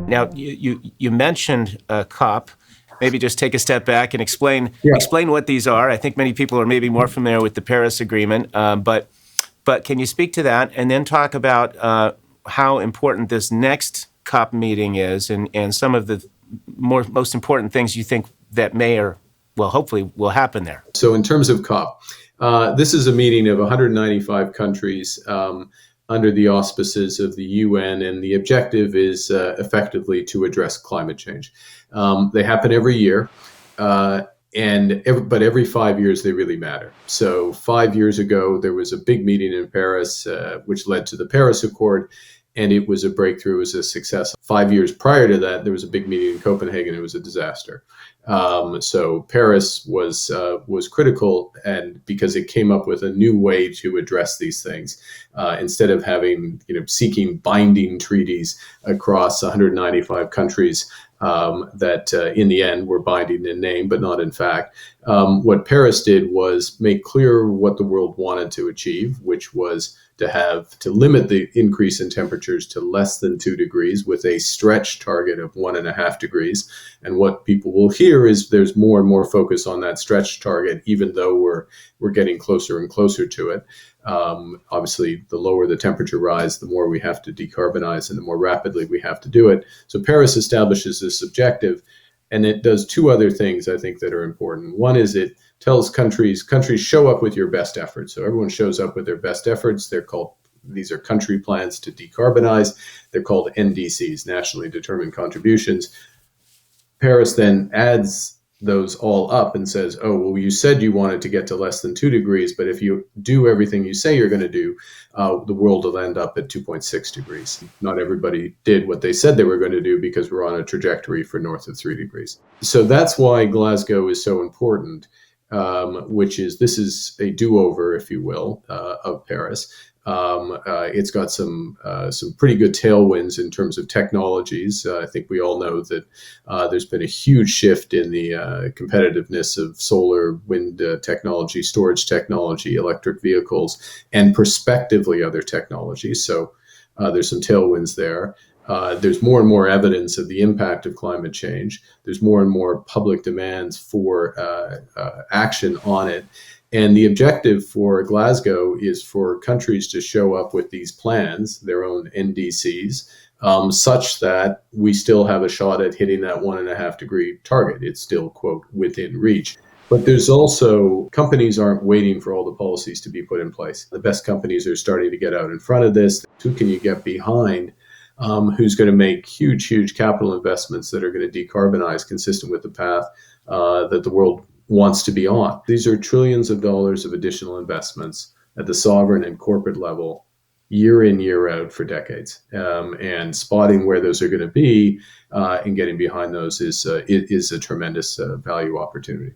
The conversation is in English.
Now, you mentioned COP. Maybe just take a step back and explain what these are. I think many people are maybe more familiar with the Paris Agreement, but can you speak to that and then talk about how important this next COP meeting is and some of the most important things you think that may or, well, hopefully will happen there? So in terms of COP, this is a meeting of 195 countries under the auspices of the UN, and the objective is effectively to address climate change. They happen every year, but every 5 years they really matter. So 5 years ago, there was a big meeting in Paris, which led to the Paris Accord, and it was a breakthrough, it was a success. 5 years prior to that, there was a big meeting in Copenhagen, it was a disaster. So Paris was critical, and because it came up with a new way to address these things, instead of seeking binding treaties across 195 countries that in the end were binding in name but not in fact. What Paris did was make clear what the world wanted to achieve, which was to limit the increase in temperatures to less than 2 degrees with a stretch target of 1.5 degrees. And what people will hear is there's more and more focus on that stretch target, even though we're getting closer and closer to it. Obviously, the lower the temperature rise, the more we have to decarbonize and the more rapidly we have to do it. So Paris establishes this objective, and it does two other things I think that are important. One is it tells countries show up with your best efforts. So everyone shows up with their best efforts. These are country plans to decarbonize. They're called NDCs, nationally determined contributions. Paris then adds those all up and says, oh, well, you said you wanted to get to less than 2 degrees, but if you do everything you say you're going to do, the world will end up at 2.6 degrees. Not everybody did what they said they were going to do because we're on a trajectory for north of 3 degrees. So that's why Glasgow is so important, this is a do-over, if you will, of Paris. It's got some pretty good tailwinds in terms of technologies. I think we all know that there's been a huge shift in the competitiveness of solar, wind technology, storage technology, electric vehicles, and prospectively other technologies. So there's some tailwinds there. There's more and more evidence of the impact of climate change. There's more and more public demands for action on it. And the objective for Glasgow is for countries to show up with these plans, their own NDCs, such that we still have a shot at hitting that 1.5 degree target. It's still, quote, within reach. But there's also, companies aren't waiting for all the policies to be put in place. The best companies are starting to get out in front of this. Who can you get behind? Who's going to make huge capital investments that are going to decarbonize consistent with the path that the world wants to be on. These are trillions of dollars of additional investments at the sovereign and corporate level, year in, year out for decades. And spotting where those are going to be and getting behind those is a tremendous value opportunity.